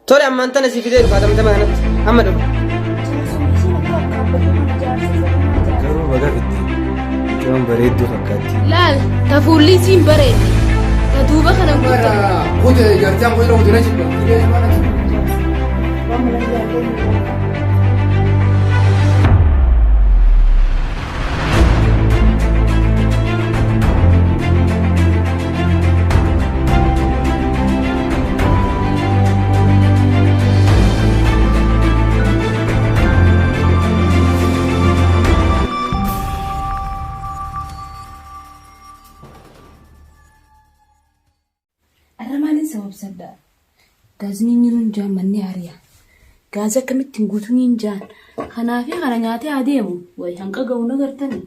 تولي أما أنت نسي في ذلك هذا متمانت أما دو كم بقى في الدين كم بريد فكاتي لا تفولي سين بريد تدوبة خنا خد جرتان خد لو تنجي سدا غازني نيرون جان مني عريا غازا كمت تنغوتوني جان خنافي خنا نياتي اديمو وي هنقا غو نغرتني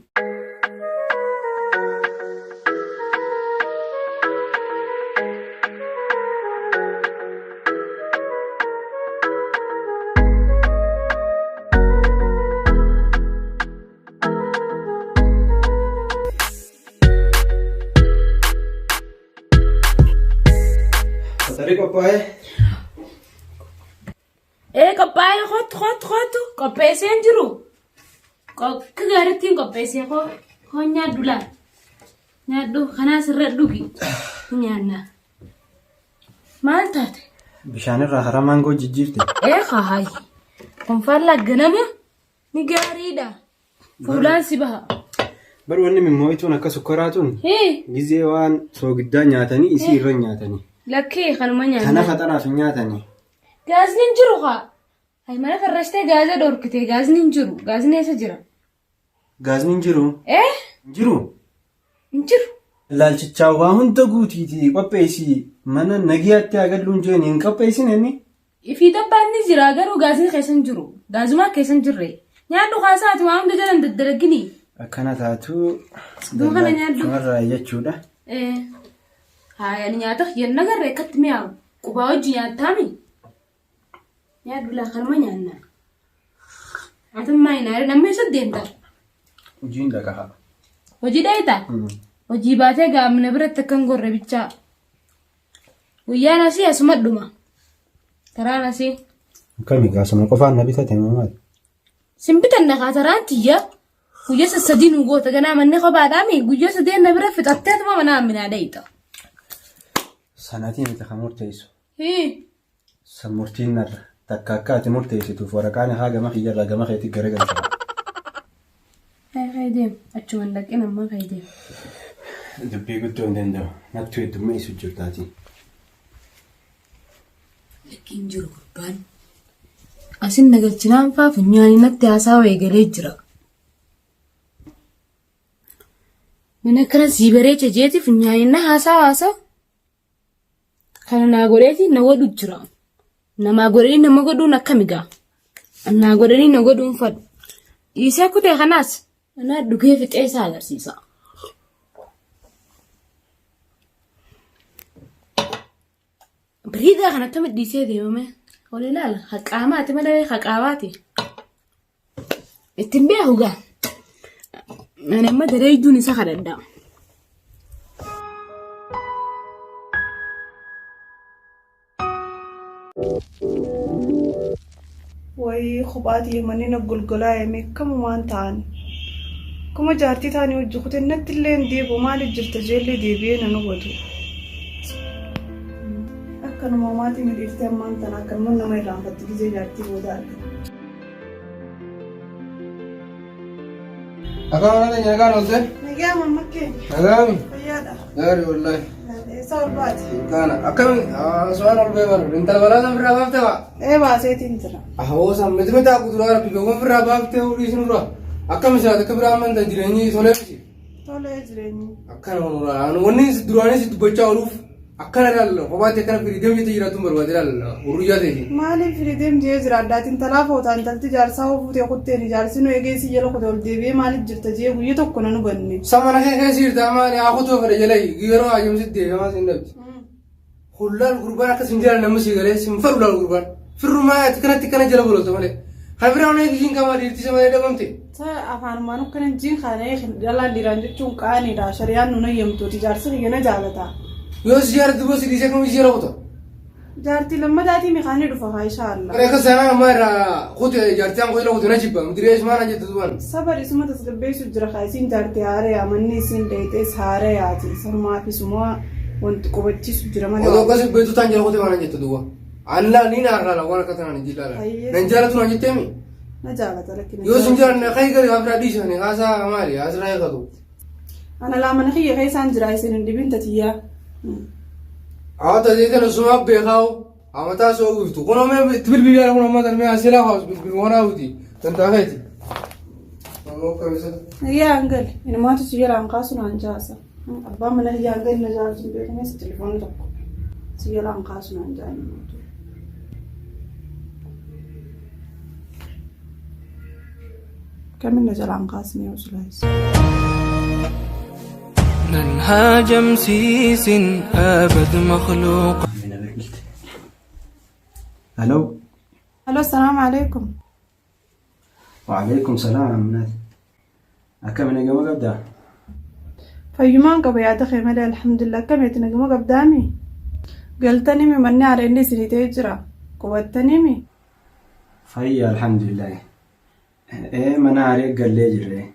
Kopai kopai hot kopai senjuru kegaratin kopai sen ko nyadu khana sirdugi nyana maltate بشان الرهرة مانجو جيجيرتي خاي كون فلا غنما نيغاريدا فولان سيبها بروني من مويتون اكا سكراتون جيزي وان سو قدا نياتني اسي يرن نياتني لكي خنما نياتني انا خطرا في نياتني غاز ننجروها هاي ما فرشتي غاز دوركتي غاز ننجرو غاز نيسجرا غاز ننجرو نجرو لا تشاوا هون تغوتيتي قبيسي من نغيات اغدلون جين ان قبيسي نني في تباني جرا غرو غاز خيسنجرو غاز ما خيسنجري نيادو خاصات وام دجن ددرغني كانتاتو دوغنا نيادو مرة يچودا هاي نياتخ ينغر ركتميا قباوجي ياتامي نيادو لا خرما نيانا اتما ينار نمي سدينتا جين دكا وجي دايتا وجي باتي غام نبرت كنغور بيچا ويا ناسي اسمدما ترى ناسي كمي غاسم قفان نبيتا تمامات سمبتنا خاطرانتيا ويا سدين وغو تغنا من خو بادامي ويا سدين نبر فتات ما منا من دايتا سنتين تخمرتيسو سمورتين نر تكاكات مرتيسي تفوركاني هاجا ما خيجر لاجا ما خيتي جرجل هاي خيديم أتشون لك أنا ما خيديم دبي قلت عندنا ده ما تقول دمي يسجل تاتي لكن جرو قربان أسين نقل تنام فنياني نتعسى ويجريجرا من كنا سيبري تجيتي فنياني نهاسا واسا كان ناغوريتي نودو جرا نماغوري نمغدو نكاميغا ناغوري نغدو فد يساكو تي خناس أنا دوكي في تيسا غرسيسا بريدة خنا تمد ديسي دي مامي قولي لا حقاماتي مدوي حقاماتي التنبيه هوغا أنا ما دريدوني سخر الدام وي خباتي مني نقول قلايمي كم ما انتان كم جارتي تاني وجهت النت اللي نديب وما لجرت جيلي ديبين نوتو أكن ماماتي من إفتام ما انتنا كرمنا ما يرام فتجي جارتي ودار أكمل هذا نجار ولا نجار ماما كين نجاري فيادا نجاري والله صار بات كان أكمل سؤال البيبر أنت البلاد في الرباب تبع إيه باسيت انتنا أهو سامد متى أقول بيجون في الرباب تبع وليسون برا أكمل ساعة كبر عمان تجريني سولفسي تجريني أكمل أنا وني سدراني سدبتشا أروف أكمل خباتي كنا في ريدم يتجرا تمر ودرال ورجع ذي مالي في ريدم جيزرا داتين تلاف وتان تلتي جارسا وفوتي قطة جارسينو يجيسي يلو خدول ديبي مالي جرت جيه ويتو كنا نبني سامنا هي سير تاماني أخذه في رجلي غيره أيام سدي ما سندبت خلال الغربان كسنجار نمسي غلي سنفر ولا الغربان في الرماية كنا جل بلو تمالي خبرنا يجين كمان يرتي سما يدبمتي تا أفان ما نكون جين خانة يلا ليرانج تون كاني دا شريان نونا يمتو تجارسي ينا جالتا يوس جار دبوس دي سكون يجرا بطو جارتي لما داتي مخاني دفعها إن شاء الله. أنا كسرنا مرة خد جارتي أنا قلت له نجيبها مدري إيش ما نجيت تدوان. صبر اسمه تسقبي سجرا خايسين جارتي هاري أمني سين ديتس هاري عادي سما في سموا وانت كوبتشي سجرا ما. هذا قصد بيتو تانجر خد ما نجيت تدوان. الله نينا أرلا وانا كتر نجيت لا. نجارة تو نجيت تمي. نجارة لكن. يو سنجار نخيل كذي أبدا ديشاني هذا مالي هذا رايح كذو. أنا لا منخي خي سانجرا يسين اللي بنت تيا. تجيت أنا سماك بيخاو. أما سو قلتو كنا ما تبل بيجار كنا ما تنمي أسيلا خاص بالوانا ودي تنتهيتي. هي أنقل إن ما تسير عن قاسنا عن جاسة. أربعة من هي أنقل نجار جنبي ناس تليفون لك. سير عن قاسنا عن جاني. كم نجار عن قاسني وسلايس. ننهى جمسيس أبد مخلوق. الو الو السلام عليكم. وعليكم السلام منات أكم نجمع قبدا فيمان قبل يا دخي مالي الحمد لله كم يتنجمع قبدامي قلتني مني على إني سنتي تجرا قوتني مي فهي الحمد لله إيه منا عليك قال لي جري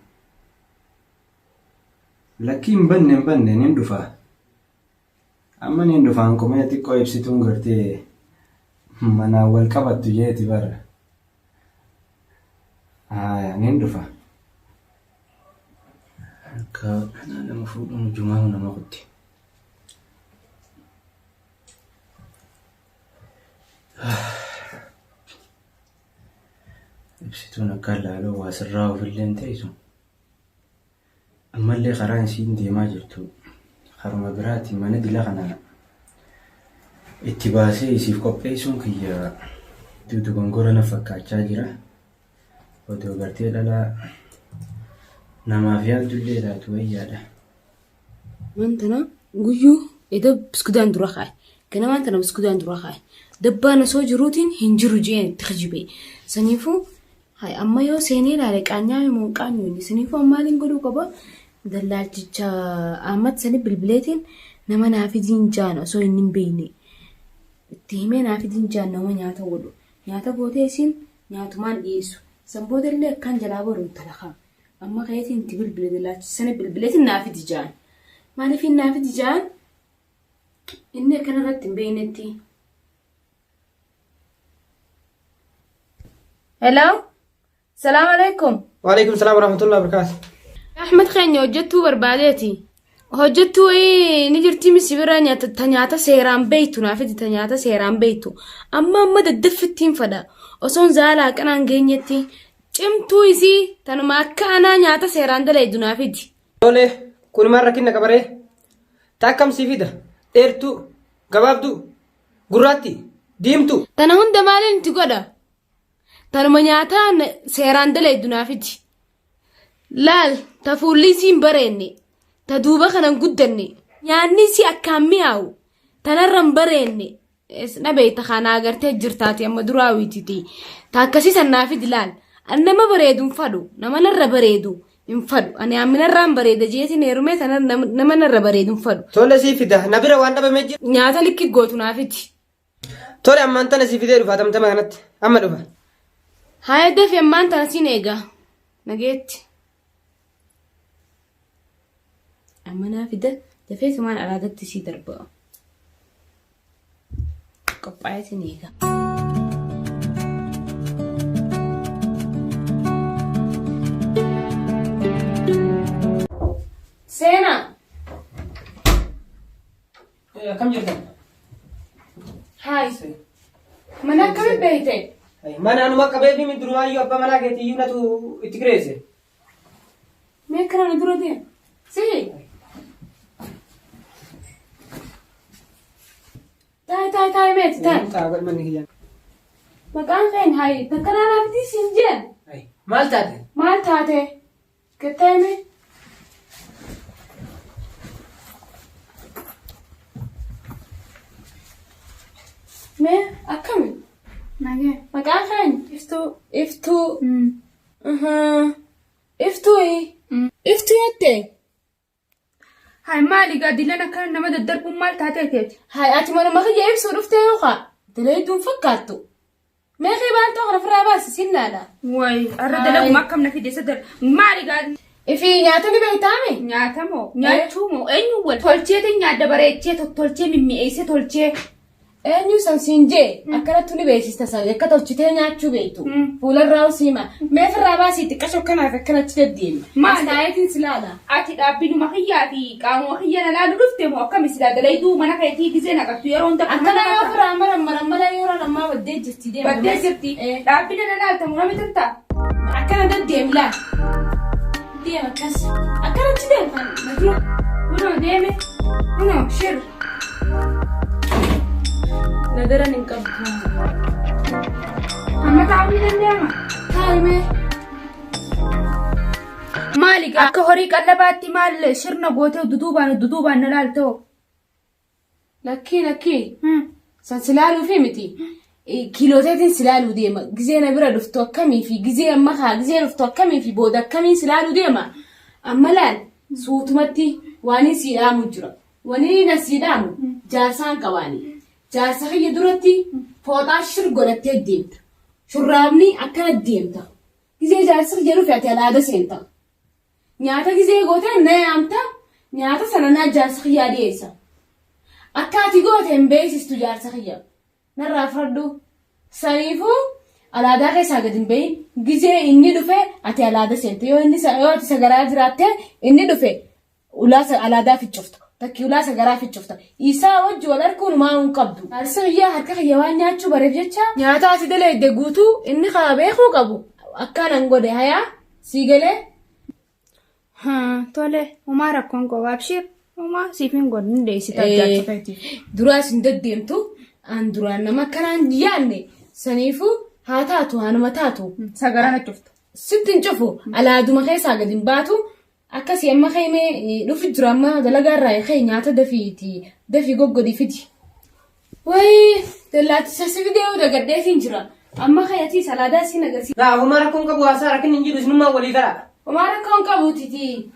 لكن بنن نندفع أما نندفع عنكم يا تكو يبسطون قرتي منا أول كبت تجيتي برا نندفع أنا المفروض إنه الجمعة ما غدي يبسطون كلا لو واسراو في اللي انتيتو أما اللي قران سيندي ما جرتو خرم براتي ما ندي لغنا اتباسي يسيف قبيسون كي دودو غنغورا نفكا تشاجرا ودو غرتي لا نما فيال دولي لا تويادا مانتنا غيو إذا بسكدان دراخاي كنا مانتنا بسكدان دراخاي دبانا سو جروتين هنجرو جين تخجبي سنيفو هاي أما يو سيني لارك أنيا يمون كانيوني سنيفو أما لينغلو كبا دلال تيجا أمات سني بالبلاتين نما نافذين جانا سو ينين بيني تيمي نافذين جانا نما نياتا ولو نياتا بوتيسين نياتو مان إيسو سنبود اللي كان جلابورو تلخا أما غايتين تي بالبلات سني بالبلاتين نافذ جان ما في نافذ جان إني كان رتب بينتي هلو السلام عليكم. وعليكم السلام ورحمة الله وبركاته. أحمد خيني وجدتو بربادتي وجدتو نجرتي مسيبرانيا تنياتا سيران بيتو نافدي تنياتا سيران بيتو أما ددفتين فدا وصون زالا كان غينيتي جمتو يسي تنما كانا نياتا سيران دليدو نافدي لولي كل مرة كنا كبري تاكم سيفيدا إيرتو قبابدو قراتي ديمتو تنهون دمالين تقودا تنما نياتا سيران دليدو نافدي لال تفوليسين بريني تدوبا خنان قدني يعني سي أكامياو تنرم بريني نبي تخانا أغرتي جرتاتي أما دراوي تيتي تاكسي سنافد لال أنما بريدو انفدو نما نر بريدو انفدو أنا عمي نرام بريد جيتي نيرومي نما نر بريدو انفدو تولي سيفيدا نبيرا وانا بمجر نياتا لكي قوتو نافدي تولي أما أنتنا سيفيدا رفا تمتما كانت أما رفا هاي دفي أما أنتنا سينيغا نجيت أما نافدة دفيت مان أرادت تسي دربا قبعتي نيغا سينا كم جرتن؟ هاي منا كم بيتي ما أنا ما كبيبي من دروايو أبا منا كيتي يونتو اتكريسي ميكرا ندرو دي سي تاي ميت تاي تاقل مني هي مكان فين هاي تكرار بدي سنجن أي مال تاتي مال تاتي كتامي ما أكمل مكان فين افتو افتو ايه افتو يدي هاي مالي قاعد لنا كان نمد الدرب مال تاتيتي هاي اتي ما خي يبسو رفتي يوخا دليدون فكاتو ما خيبان تغرف راباس سنالا واي الرد لو ما كم نفيد يصدر ما رجال في نياتني بيتامي نياتمو نياتومو أينو والتولتي ده نيات دبرتي تولتي ممي أيسة تولتي أنيو سانسينجي أكلتوني بيسيس تساوي كتولتي نياتشو بيتو فول الراوسيما ما في راباسي تكشف كنا فكنا تجدين ما نايتين سلالا أتي أبينو مخياتي كانوا مخيانا لا نرفته مو كم سلا دليدو ما نخيتي كزينا كتيرون ده أكنا يوفر أمرا يورا لما بدي جستي دي بدي جستي لا أبينا لا تمونا مترتا أكنا دديم لا ديما كاس أكنا تديم فن مدرو منو ديمي منو شر نقدر ننكب أما تعودي ديما هاي مالك أكا هوريك ألا باتي مال شرنا قوته ودودوبان نلالتو لكي سلالو في متي كيلوتين سلالو ديما جزينا برا دفتو كمي في جزينا مخا جزينا دفتو كمي في بودا كمي سلالو ديما أما لان صوت متي واني سيدامو جرا واني نسيدامو جارسان كواني جارسا خي درتي فوتا شرقونتي الديمت شرابني أكنا الديمتا جزي جارسا جرو فياتي على هذا سينتا نياتا جزي قوتا نيامتا نياتا سنانا جارسا خيا ديسا أكاتي قوتا مبيسيستو جارسا خيا نرى فردو سنيفو على هذا كيسا قدن بين جزي إني دفع أتي على هذا سينتا يو أتي سقرات راتي إني دفع ولا على هذا في الشفت تكي ولا سقرات في الشفت إيسا وجه والأركون ما انقبضو جارسا خيا هركا خيوان نياتشو بريفجتشا نياتا أتي دلي دقوتو إني خابيخو قبو أكانا نقودي هيا سيقلي ها تولي وما ركون قو أبشر وما سيفين قد نديسي تبجات فايتي دراس ندديمتو أن دران نما كان يعني سنيفو هاتاتو هانما تاتو ساقرانا شفت ستين شوفو على دوما خي ساقدين باتو أكاسي أما خيمي لوفي دراما دلقا راي خي نياتا دفي قوقو دي فيدي وي دلاتي ساسي فيديو دا قديتين جرا أما خياتي سلادا سينا قرسي لا هما ركون كبو أسارة كن نجيب اسمما ولي ترى وما ركون كابوتي تي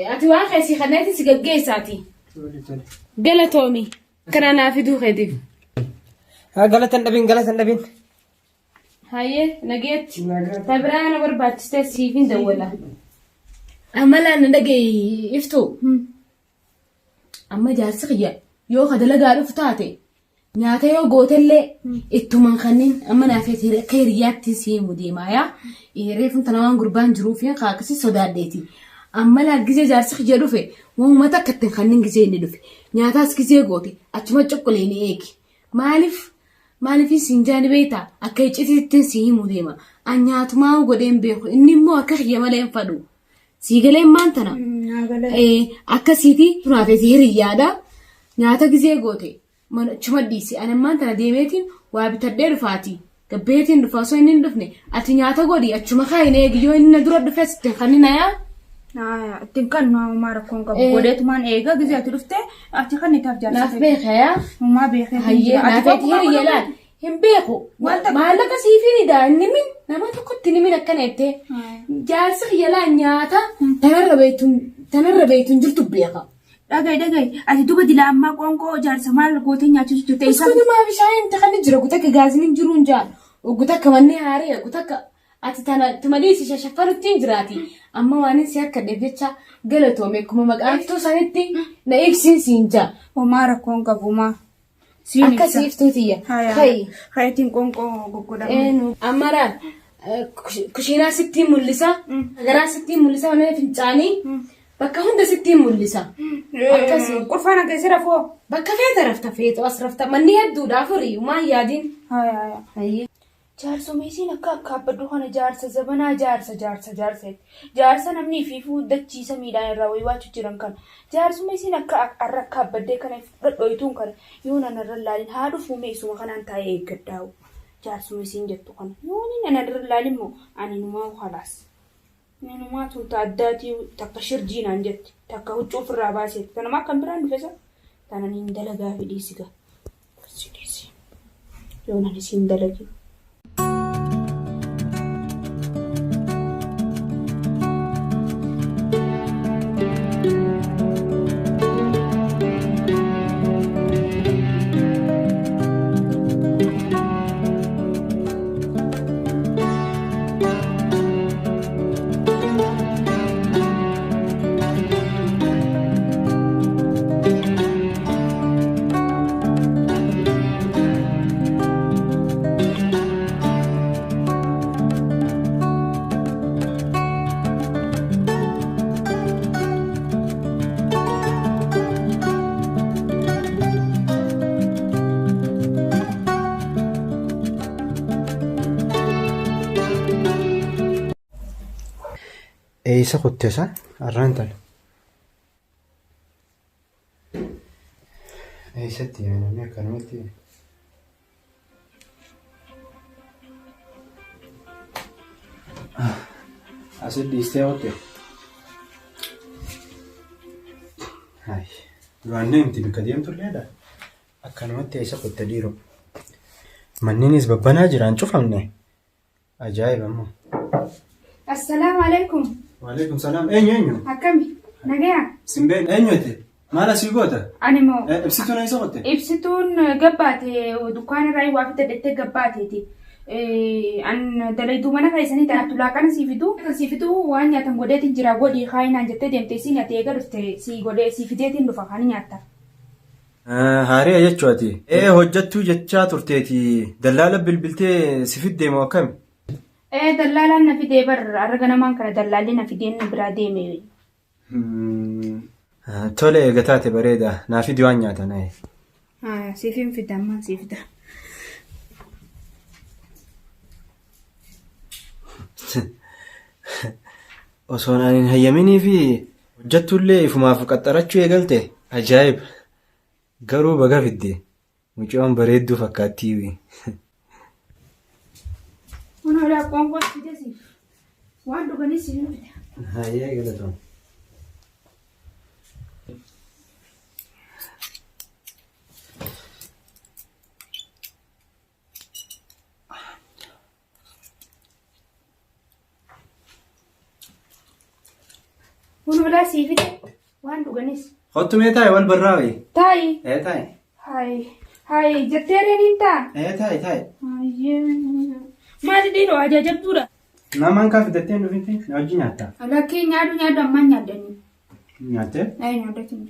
أتوان خيسي خناتي سيقاقي ساتي قلا تومي كنا نافدو خيدي قالت النبين هاي نجيت تبرانا برباتشتا سيفين دولا أما لا ندقي يفتو أما جارسقيا يو خدلا قالوا فتاتي نياتا يو قوتلي اتومان خنين أما نافيتي كيرياتي سيمو ديمايا إيريفن تنوان قربان جروفيا خاكسي صدار ديتي أما لا جزي جارسقيا دوفي وهما تكتن خنين جزي ندوفي نياتاس جزي قوتي أتما تشوكوليني إيكي maaliif sinjaan beeta akka icciitti sihimu deema anyaatumaa godeen beeku inni immoo akka xiyya malee hin fadhu siigaleen maantana akkasiiti turaafeeti hiriyyaadha nyaata gizee goote chuma dhiisi ani maantana deemeetiin waa bitadhee dhufaati gabbeetiin dhufa osoo inni hin dhufne ati nyaata godhi achuma kaayinee eegiyyoo inni na dura dhufee sitti kanninayaa tinkan no mara kon ka godet man ega gize ati dufte ati khanni taf jala naaf beekaya ma beekhe hayye naafeeti hiriyalaan hin beeku maallaqa siifini daa inni min nama tokkotti ni min akkanette jaarsa hiriyalaan nyaata tanarra beeytun jirtu beeka dhagay ati duba dila amma qonqoo jaarsa maal goote nyaachisu jirte isa kuma bishaan takani jira gutaka gaazinin jiruun jaan gutaka manni haariya gutaka ati tana tumadisi shashafarutti jiraati amma waan si akka deebicha galatoome kuma maqaaftu sanitti na ibsin siinja omara konga buma akka siiftuutiya hayatin qonqoo goggoda amara kushiinaa sittiin mul'isa garaa sittiin mul'isa mana fincaanii bakka hunda sittiin mul'isa akkasii qurfaana keessa rafoo bakka feeta rafta feetu as rafta manni hedduudhaaf horii umaa yaadiin hayye jaarsa meesiin akka abbaddu kana jaarsa zabanaa jaarsa namni fi fuuddachiisa miidhaan irraa wayiwaachuu jiran kan jaarsa meesiin akka abbaddee kana dhadhoytuun kana yoo nanarra laalin haa dhufuu meesuma kanaan taa'ee eeggaddaa'u jaarsa meesiin jettu kana yoo nanarra laalin moo ani numaa halaas numaa tuuta addaatii takka shirjiinaan jetti takka huccuu ofirraa baaseetti kanama akkan biraan dhufesa tanan hin dalagaa fi dhiisiga yoo nan isiin dalagi. Eessa kuttesa? Arraantal. Eessatti namni akkanumatti. Asit dhiistee ootte. Duraan deemti bakka deemtulleedha. Akkanumatti eessa kutte dhiiroo. Manniinis babbanaa jiraan cufamne. Ajaa'iba ammoo. Assalaamu alaikum. Waalaikum salaam. Eenyu? Akkami? Nagaya? Simbeen eenyuuti? Maal asii goota? Ani moo. Ibsituun eessa kutte? Ibsituun gabbaate dukkaana irraa waa fidadhettee gabbaateeti. An dalayduu mana keessanii taatu laaqana siifituu waan nyaatan godheetiin jira godhii kaayinaan jettee deemtee si nyaatee eega dhufte si godhee si fideetiin dhufa kan nyaatta. Haari'a jechuuti. Hojjattuu jechaa turteeti. Dallaala bilbiltee si fiddee moo akkami? Dallaalaan na fidee arga namaan kana dallaallee na fideen biraa deeme. Tole eega taate bareeda. Naa fidi waan nyaatan. Siifin fida ammaan si fida. Osoon ani hin hayyaminii fi hojjattullee ifumaaf qaxxarachuu eegalte ajaa'iba. Garuu baga fidde mucaan bareedduu fakkaattii. Kunuunaa qoonqoo fidesiif waan dhuganis si fida. Hayyee galatoon. Kunuunaa si fide waan dhuganis. Hottumee taa'e wal barraa'e. Taa'i. Taa'e. Hayi jettee reeniin ta'a. Taa'e. Maali dhiiroo ajajabduudha. Namaan kaa fidattee hin dhufinti na wajji nyaattaa. Lakkee nyaadhu ammaan nyaaddanii. Nyaattee? Nyaaddatiin.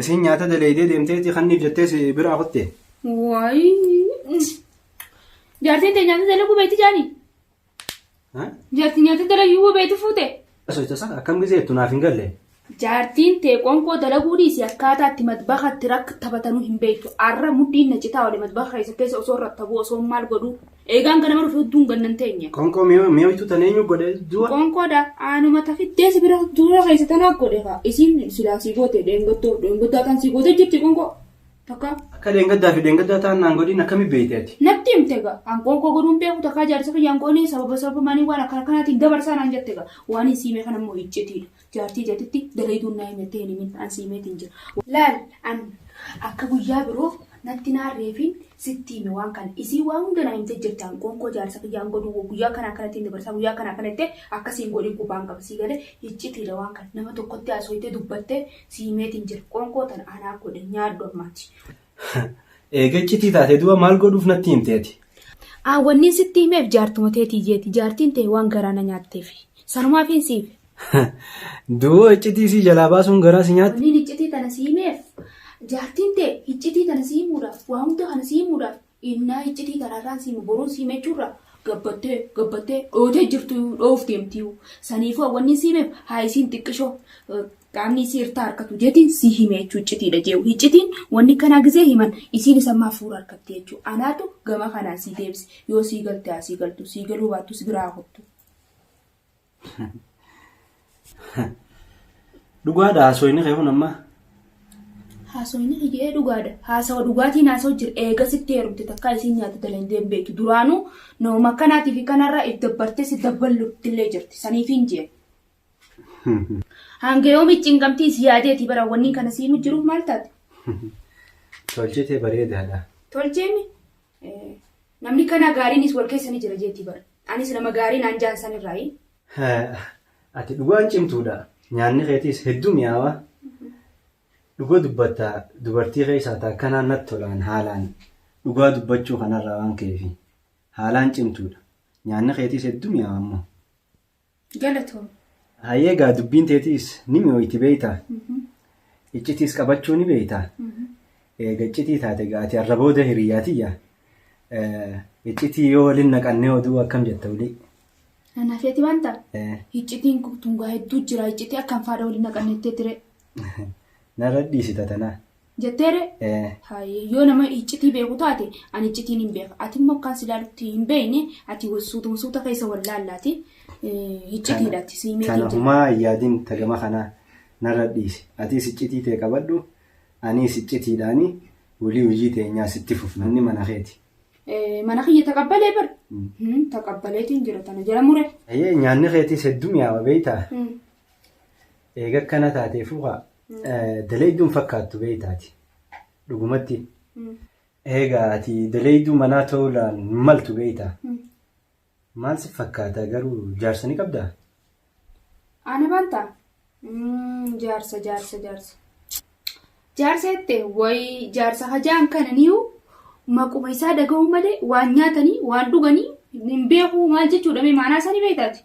Isin nyaata daleedee deemteeti kanniif jettee si biraa kutte. Waayi. Jaartiin ta'e nyaata dalaguu beekti jaani. Jaartiin nyaata dalaguu beekti fuute. Sochisa akkam gizeettu naaf hin galle. Jaartiin ta'e qoonqoo dalaguu dhiisi akkaataa itti matbaxatti rakka taphatanuu hin beektu. Arra muddiin na citaa wali matbaxa keessa osoo rattabu osoo maal godhu. Eegaan kana maruuf hedduun gannan teenya. Qoonqoo mi'ooytu taneenyu godhe du'a. Qoonqoodha aanuma tafiddee si bira dura keessa tanaa godhe faa. Isin silaa si goote deengattaa kan si goote jirti qoonqoo. Takka. Akka deengaddaa fi deengaddaa ta'an naan godhin akkami beeyteeti. Natti himte gaa an qoonqoo godhuun beeku takkaa jaarsa fayyaan qoonee sababa manii waan akka kanaatiin dabarsaa naan jette gaa waan hin siimee kana immoo iccitiidha. Jaartii jeetitti daleeduun naa himattee hin himin an siimeetiin jira. Laal an akka guyyaa biroo natti naarreefiin sitti hime waan kana isii waan hunda naa himtee jirtaan qoonqoo jaarsa fayyaan godhuu guyyaa kana akkanattiin dabarsaa guyyaa kana akkanatti akkasiin godhin qubaan qaba sii galee iccitiidha waan kana nama tokkotti haasooyitee dubbattee siimeetiin jira qoonqoo tan anaa godhe nyaaddu ammaati. Eega iccitii taate du'a maal godhuuf natti himteeti? Wanni sitti himeef jaartuma teetii jeeti jaartiin ta'e waan garaana nyaatteef sanumaaf hin siif. Du'a iccitii si jalaa baasuun garaa si nyaatti? Wanni iccitii tana siimeef jaartiin ta'e iccitii tana siimuudhaaf waa hunda kana siimuudhaaf innaa iccitii tanarraan siimu boruun siimechuurra gabbattee dhootee jirtu dhoof deemtiiwu saniifuu wanni siimeef haa isiin xiqqishoo qaamni isii irraa harkatu jeetiin si hime jechuu iccitiidha jeewu iccitiin wanni kanaa gizee himan isiin isammaa fuura harkatte jechuu anaatu gama kanaan si deebisi yoo sii galte haa sii galtu sii galuu baattus biraa kottu. Dhugaadha haasawni kee kun amma? Haasawni kee dhugaadha. Haasawa dhugaatiin haasawa jira eega sitti heerumte takkaa isiin nyaata dalagdee hin beektu duraanuu nama kanaatii fi kanarraa if dabbartee si dabbaluttillee jirti saniifiin jee. Hanga yoo micciingamtii si yaadeeti bara wanni kana siimu jiruuf maal taate? Tolchitee bareedaadha. Tolcheemi? Namni kana gaariinis wal keessa ni jira jeetii bara. Anis nama gaarii naan jaansan irraayi. Ati dhugaan cimtuudha. Nyaanni keetiis hedduu mi'aawa. Dhugaa dubbatta dubartii keessaa akkanaan natti tolaan haalaan dhugaa dubbachuu kanarraa waan keefi haalaan cimtuudha. Nyaanni keetiis hedduu mi'aawa ammoo. Galatoom. Hayyee gaa dubbiin teetiis ni mi'ooyti beeytaa. Iccitiis qabachuu ni beeytaa. Eega iccitii taate gaati har'a booda hiriyaatiyya. Iccitii yoo waliin naqannee oduu akkam jetta ulii. Anaafeeti waanta iccitiin tungaa hedduu jira iccitii akkam faada waliin naqannettee ture. Narra dhiisita tanaa. Jetteere? Hayyee yoo nama iccitii beeku taate ani iccitiin hin beeka ati immoo akkaan silaalutti hin beekne ati suuta keessa wallaallaati Hiccitiidhaatti siimee Kana humaa yaadiin tagama kana narra dhiise. Ati siccitii ta'e qabadhu ani siccitiidhaani walii hojii teenyaa sitti fufna inni mana keeti. Mana kiyya taqabbalee bar. Taqabbaleetiin jira tana jala mure. Nyaanni keetis hedduu mi'aawa beeytaa. Eega akkana taateefuu daleeyduun fakkaattu beeytaati. Dhugumatti. Egaa ati daleeyduu manaa ta'uudhaan maltu beeytaa. Maal si fakkaata garuu jaarsa ni qabdaa? Ana baantaa? Jaarsa. Jaarsa jettee wayi jaarsa hajaan kana niyu maquma isaa dhaga'uu malee waan nyaatanii waan dhuganii hin beeku maal jechuudha mee maanaa isaanii beektaati.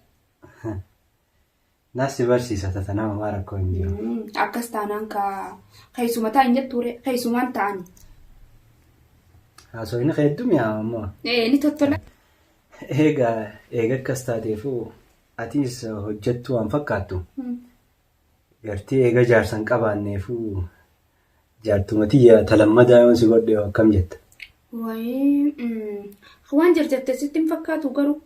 Naasti barsiisa tatanaa maa rakkoo hin jiru. Akkas taanaan keessuma taa'in jettuure keessumaan ta'ani. Haasofni hedduu mi'aawa ammoo. Ni tottola. Egaa akkas taateefuu atiis hojjettu waan fakkaattu. Gartii eega jaarsan qabaanneefuu jaartumati talammadaa yoon si godhe akkam jetta. Waan jarjartee sitti hin fakkaatu garuu.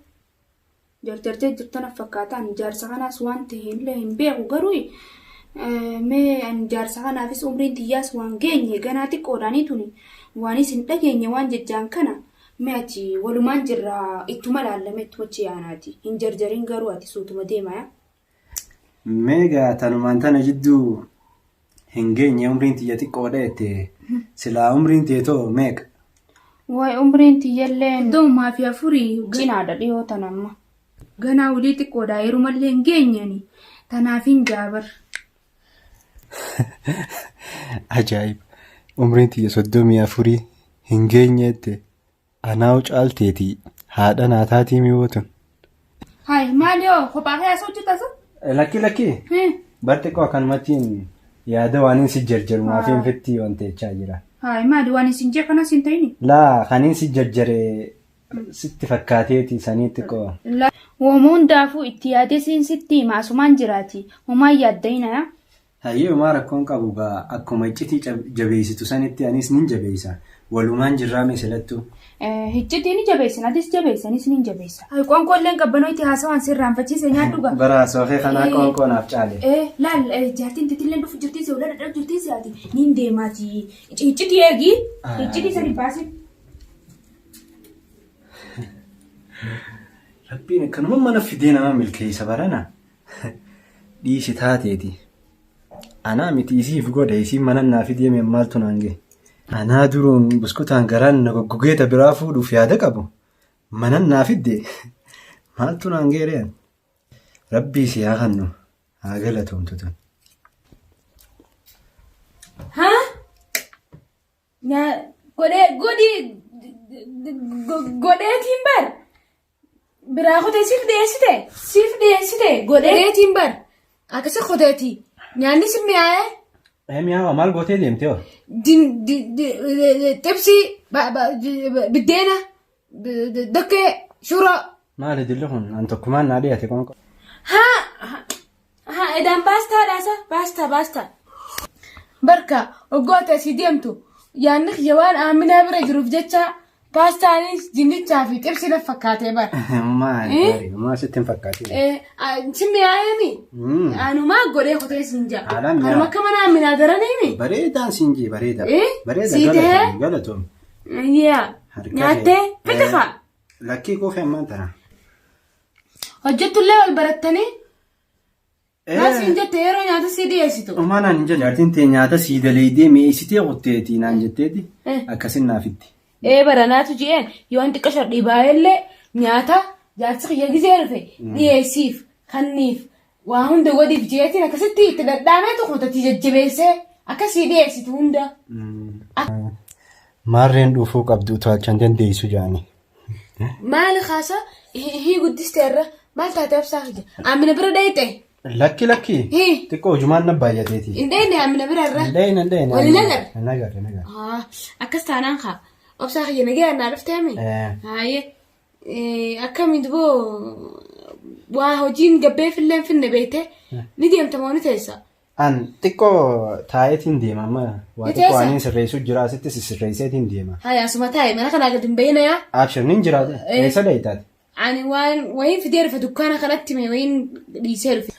Jarjartee jirtan fakkaataan jaarsa kanaas waan ta'e hin beeku garuu mee jaarsa kanaafis umriin xiyyaas waan geenye ganaa xiqqoodhaanii tuni waanis hin dhageenye waan jejjaan kana mee ati walumaan jirra ittuma laallame ittuma chiyaanaati hin jarjarin garuu ati suutuma deemaa. Meegaa tanumaan tana jidduu hin geenye umriin xiyya xiqqoodha jettee silaa umriin teetoo meeqa? Wayi umriin tiyyallee doomaa fi afurii ginaadha dhiyoo tanamma. Ganaa ulii xiqqoodhaa yerumallee hin geenyani tanaaf hin jaabar. Ajaa'iba! Umriin tiyya 34 hin geenyeette anaawu caalteetii haadha naataatii mi'ootun. Hayi maali yoo kophaa kee asoo hojjetasa? Lakki. Barti koo akkanumattiin yaada waan hin si jarjaru maaf hin fitti waan ta'echaa jira. Hayi maali waan isin jee kanas hin ta'ini? Laa kan hin si jarjare sitti fakkaateeti saniitti koo. Wamuun daafuu itti yaadee sitti maasumaan jiraati. Homaan yaaddayina. Hayyee homaa rakkoon qabu akkuma iccitii jabeessitu sanitti anis nin jabeessa. Walumaan jirraa meeshalattu. Iccitii ni jabeessan atis jabeessanis ni jabeessa. Qoonqoolleen qabbanoo itti haasawaan sirraanfachiise nyaadhuga. Bara soofee kanaa qoonqoonaaf caale. Laal jaartiin titilleen dhufu jirtiise ulaa dhadhaaf jirtiise ati niin deemaati. Iccitii eegi. Iccitii sadi baasi. Rabbiin akkanuma mana fidee nama milkeessa barana. Dhiisi taateeti. Anaa miti isiif godha isiin mana naa fidee maaltu naan gahe. Anaa duruun buskutaan garaan na goggogeeta biraa fuudhuuf yaada qabu. Mana naa fidde maaltu naan gahe. Rabbii si haa kannu haa galatoomtu tun. Godheetiin bar. Biraa kotee siif dhiyeessite godheetiin bar. Akkasii koteeti. Nyaanni si mi'aayee? Mi'aawa maal gootee deemtee hoo? Xibsii biddeena dakkee shuroo. Maali dilli kun an tokkumaan naa dhiyaate qoonqoo. Edaan baastaa. Barka hoggoota si deemtu yaanni kiyya waan aaminaa bira jiruuf jecha paastaanis dinnichaa fi xibsi na fakkaatee bara. Maal sitti hin fakkaatee? Si mi'aayemi? Anumaa godhee kotee siin jaa. Anuma akka mana aaminaa garaneemi? Bareedaan siin jee bareeda. Siitee? Galatoom. Nyaattee fitafa. Lakkii koofee ammaan tana. Hojjettullee wal barattanii? Naasiin jette yeroo nyaata sii dhiyeessitu. Umaanaan hin jedhu jaartiin tee nyaata sii daleedee mi'eessitee qotteetii naan jetteeti akkasin naafitti. Baranaatu ji'een yoon xiqqaa shardhii baay'ellee nyaata jaarsi kiyya gisee dhufe dhiyeessiif kanniif waa hunda wadiif ji'eetiin akkasitti itti dhadhaamee tokkotti jajjabeessee akkasii dhiyeessitu hunda. Maarreen dhuufuu qabdu utuu achaan dandeessu jaani. Maali kaasa hii guddisteerra maal taatee obsaa kiyya aamina bira dheeyxee. Lakki. Xiqqoo hujumaan na baay'ateeti. Indheenne aamina biraarra. Indheenne. Wali nagar. Nagar. Akkas taanaan kaa. Obsaa kiyya nagee annaa dhufteemi. Haayee akkamiin duboo waa hojiin gabbee filleen finne beekte ni deemta moo ni teessa. An xiqqoo taayetiin deema amma waa xiqqoo waan sirreessu jira asitti sirreesseetiin deema. Haaya asuma taa'e mana kanaa gadi hin bayyina yaa. Abshir nin jiraate eessa dheeytaate. ani waan wayin fidee rufe dukkaana kanatti mee wayin dhiisee rufe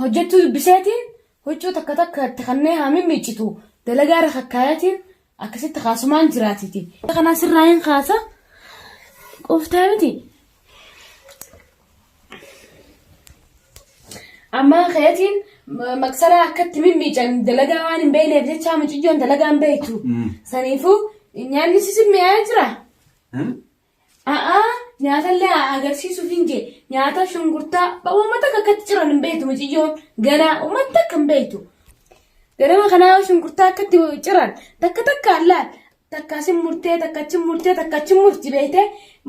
hojjettuu dubbiseetiin huccuu takka takka itti kannee haamin miiccitu dalagaa irra kakkaayatiin akkasitti kaasumaan jiraatiti. Kana sirraayin kaasa qoftaa miti. Amma kayatiin maqsala akkatti mimmiican dalagaa waan hin beekneef jecha mucayyoon dalagaa hin beektu. Saniifuu nyaanni sisin mi'aa jira. Nyaatallee agarsiisuuf hin jee nyaata shunkurtaa uummata akkatti jiran hin beektu mucayyoon ganaa uummata akka hin beektu. Ganama kanaa shunkurtaa akkatti jiran takka takka allaal takkaasin murtee takkachin murtee takkachin murti beekte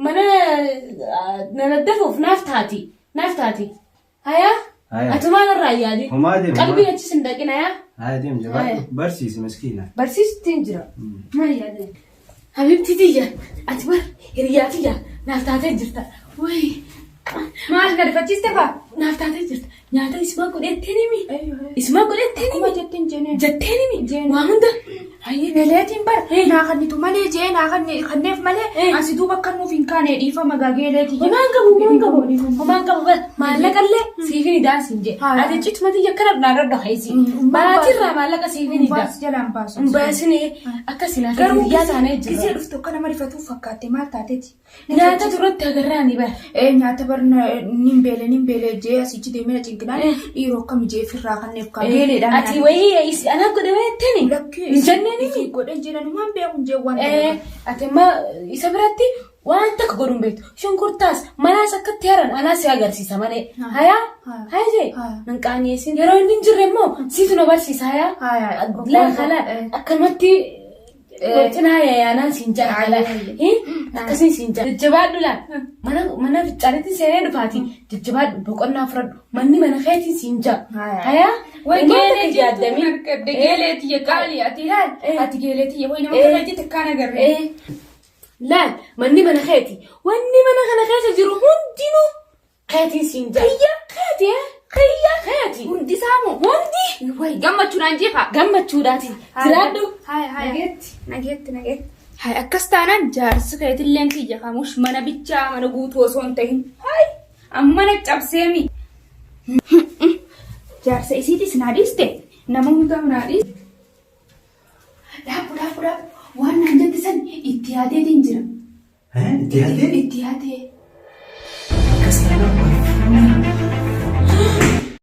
mana nanaddafuuf naaf taati. Hayaa atumaan irraa yaadi qalbii achis hin dhaqin hayaa. Haa deem jira barsiisi miskiina. Barsiistiin jira. Maal yaadde? Habibti tiyya ati bar hiriyaa tiyya naaf taatee jirta. Wayi maal gadfachiiste faa? Naaf taatee jirta. Nyaata ismaa godhettee nimi. Ismaa godhettee nimi. Jettee nimi. Waa hunda. Hayyee beeleetiin bar naa kannitu malee jee naa kanneef malee asi duuba akka nuuf hin kaane dhiifama gageeleeti. Homaan qabu maallaqallee siifin idaasiin jee. Ati citumati akkana naarra haysi. Baatirraa maallaqa siifin idaa. Baas jalaan baasu. Baasini akkasii laata hiriyaa taanee jira. Gisee dhuftu akka nama rifatuuf fakkaatte maal taateeti? Nyaata duratti agarraani bar. Nyaata bar nin beelee jee asichi deemee cinqinaan dhiiroo akkam jee firraa kanneef gageeleedhaan. Ati wayii anaa godhamee etteni. Ini godhan jedhan waan beekun jee waan ati amma isa biratti waan takka godhuun beektu shunkurtaas manaas akkatti heeran anaas si agarsiisa malee hayaa jee nan qaanyeessin yeroo inni hin jirre immoo siitu na barsiisa hayaa laala akkanumatti cinaa yaanaan siin jala akkasiin siin jala jajjabaadhu laal mana ficcaanitti seenee dhufaati jajjabaadhu boqonnaa fudhadhu manni mana keetiin siin jala hayaa. Geelee yaadamii geeleeti yaqaali ati geeleeti yoo nama kanatti takkaan agarre. Laal manni mana keeti wanni mana kana keessa jiru hundinuu keetiin siin jala. Keeti hundisaamu hundi gammachuudhaan jeefa gammachuudhaatiin jiraadhu. Nageetti. Akkas taanaan jaarsa keetilleen kiyya kamush mana bichaa mana guutuu osoo hin ta'in ammana cabseemi. Jaarsa isiitis naadhiiste nama hundaa naadhiiste. Dhaabu waan naan jette san itti yaadeetiin jira. Itti yaadee? Itti yaadee.